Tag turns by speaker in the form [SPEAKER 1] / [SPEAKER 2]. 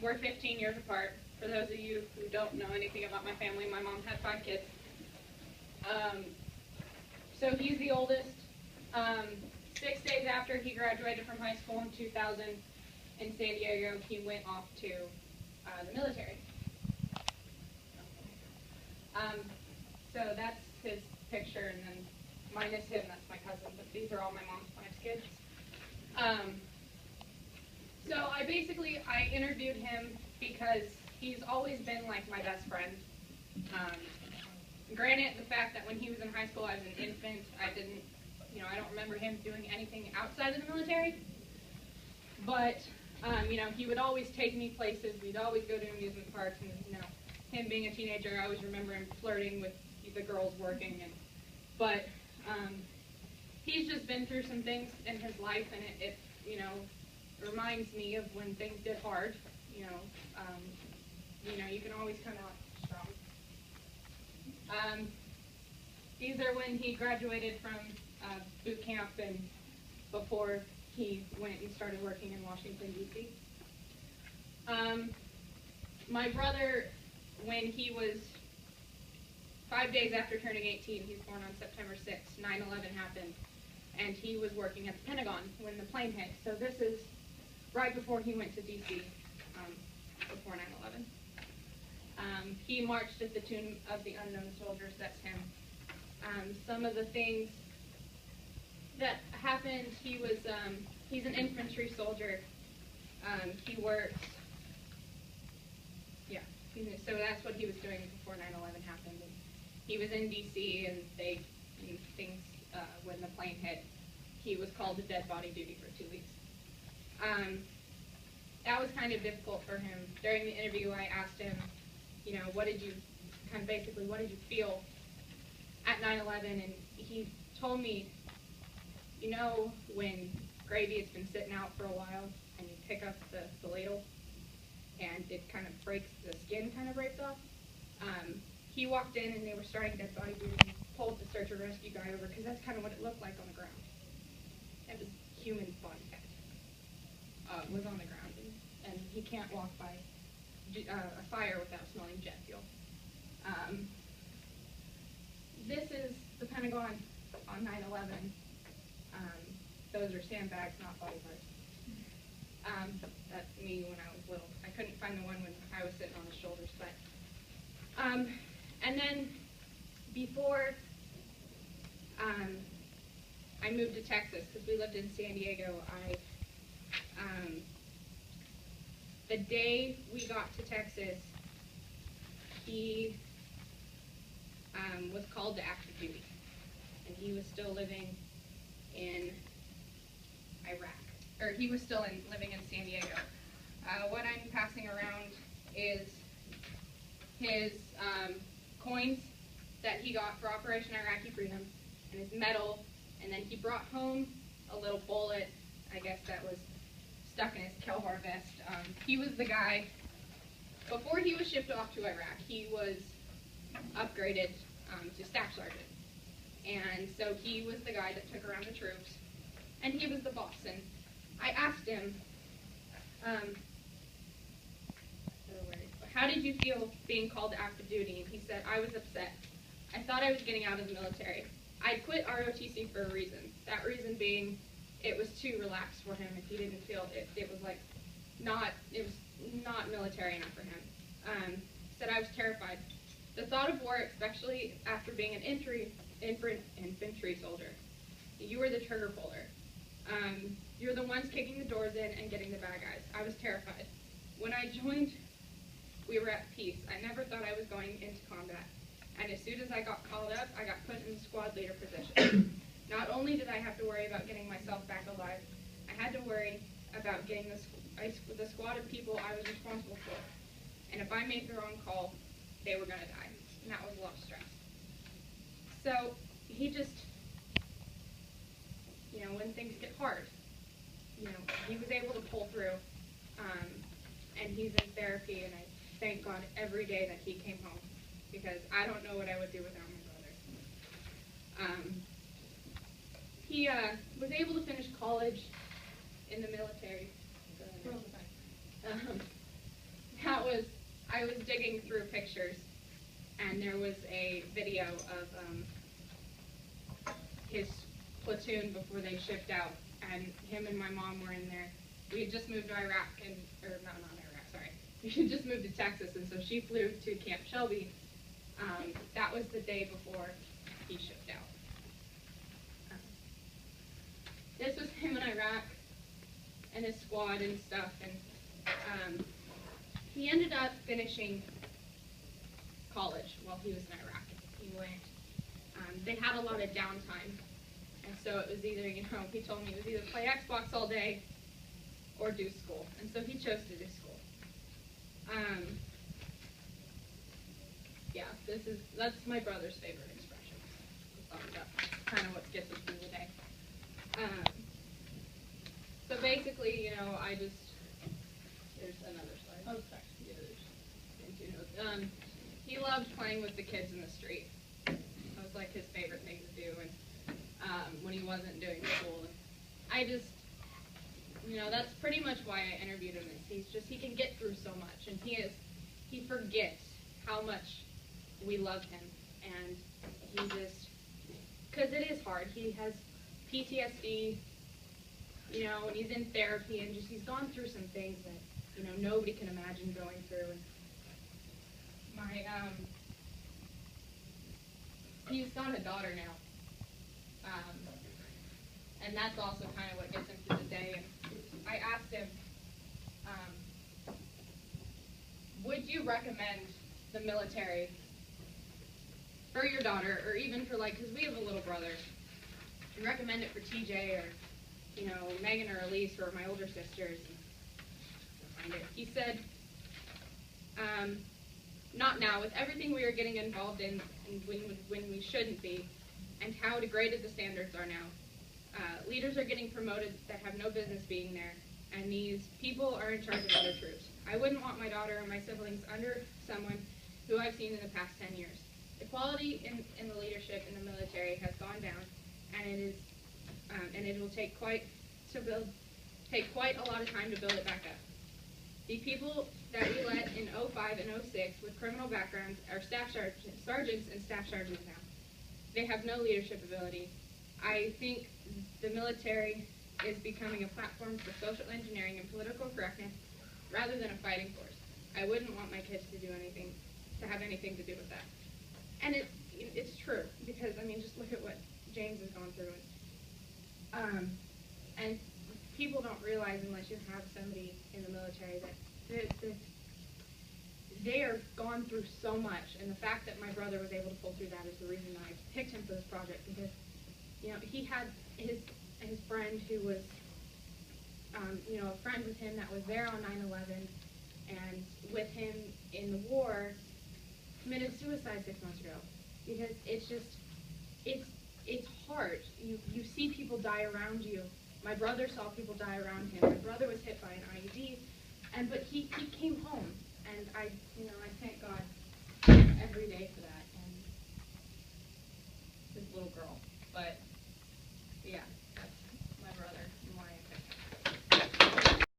[SPEAKER 1] we're 15 years apart. For those of you who don't know anything about my family, my mom had 5 kids. So he's the oldest. 6 days after he graduated from high school in 2000 in San Diego, he went off to the military. So that's his picture, and then minus him, that's my cousin, but these are all my mom's 5 kids. So I interviewed him because he's always been like my best friend. Granted, the fact that when he was in high school I was an infant, I don't remember him doing anything outside of the military, but he would always take me places. We'd always go to amusement parks, and him being a teenager, I always remember him flirting with the girls working. But he's just been through some things in his life, and it reminds me of when things get hard. You can always come out strong. These are when he graduated from boot camp and before he went and started working in Washington, D.C. My brother, when he was 5 days after turning 18, he was born on September 6th, 9/11 happened, and he was working at the Pentagon when the plane hit. So this is right before he went to D.C., before 9/11. He marched at the Tomb of the Unknown Soldiers. That's him. Some of the things that happened, he's an infantry soldier. He works, so that's what he was doing before 9/11 happened. And he was in D.C. and when the plane hit, he was called to dead body duty for 2 weeks. That was kind of difficult for him. During the interview, I asked him, what did you feel at 9/11? And he told me, when gravy has been sitting out for a while and you pick up the ladle and it kind of breaks, the skin kind of breaks off. He walked in and they were starting dead body duty and pulled the search and rescue guy over because that's kind of what it looked like on the ground. It was human body fat was on the ground, and he can't walk by a fire without smelling jet fuel. This is the Pentagon on 9/11. Those are sandbags, not body parts. That's me when I was little. I couldn't find the one when I was sitting on his shoulders, but and then before I moved to Texas, because we lived in San Diego, the day we got to Texas, he was called to active duty, and he was still living in Iraq, or he was still living in San Diego. What I'm passing around is his coins that he got for Operation Iraqi Freedom, and his medal, and then he brought home a little bullet, I guess that was stuck in his Kelvar vest. He was the guy, before he was shipped off to Iraq, he was upgraded to staff sergeant. And so he was the guy that took around the troops, and he was the boss. And I asked him, how did you feel being called to active duty? And he said, I was upset. I thought I was getting out of the military. I'd quit ROTC for a reason. That reason being, it was too relaxed for him. If he didn't feel it was not military enough for him. Said I was terrified. The thought of war, especially after being an infantry soldier, you were the trigger puller. You're the ones kicking the doors in and getting the bad guys. I was terrified. When I joined, we were at peace. I never thought I was going into combat. And as soon as I got called up, I got put in the squad leader position. Not only did I have to worry about getting myself back alive, I had to worry about getting the squad of people I was responsible for. And if I made the wrong call, they were going to die. And that was a lot of stress. So he just, when things get hard, he was able to pull through. And he's in therapy, and I thank God every day that he came home, because I don't know what I would do without my brother. He was able to finish college in the military. Um, I was digging through pictures, and there was a video of his platoon before they shipped out, and him and my mom were in there. We had just moved to Iraq, not Iraq, sorry. We had just moved to Texas, and so she flew to Camp Shelby. That was the day before he shipped out. This was him in Iraq and his squad and stuff, and he ended up finishing college while he was in Iraq. He went, they had a lot of downtime, and so it was either, he told me it was either play Xbox all day or do school, and so he chose to do school. Yeah, that's my brother's favorite expression. That's kind of what gets us through the day. So basically, there's another slide. Oh, sorry. Yeah, there's two notes. He loved playing with the kids in the street. That was like his favorite thing to do, and when he wasn't doing school. And I just, that's pretty much why I interviewed him. Is he can get through so much, and he forgets how much we love him, and because it is hard. He has PTSD, and he's in therapy, and he's gone through some things that, nobody can imagine going through. And he's got a daughter now, and that's also kind of what gets him through the day. And I asked him, would you recommend the military for your daughter, or even for, because we have a little brother, and recommend it for TJ, or, Megan or Elise, or my older sisters. He said, not now. With everything we are getting involved in when we shouldn't be, and how degraded the standards are now. Leaders are getting promoted that have no business being there, and these people are in charge of other troops. I wouldn't want my daughter or my siblings under someone who I've seen in the past 10 years. Equality in the leadership in the military has gone down, and it will take quite a lot of time to build it back up. The people that we let in 05 and 06 with criminal backgrounds are staff sergeants and staff sergeants now. They have no leadership ability. I think the military is becoming a platform for social engineering and political correctness rather than a fighting force. I wouldn't want my kids to have anything to do with that. And it's true, because, just look at what James has gone through. And people don't realize, unless you have somebody in the military, that they are gone through so much. And the fact that my brother was able to pull through that is the reason I picked him for this project, because, he had his friend who was, a friend with him that was there on 9/11, and with him in the war, committed suicide 6 months ago. Because it's hard. You see people die around you. My brother saw people die around him. My brother was hit by an IED, but he came home, and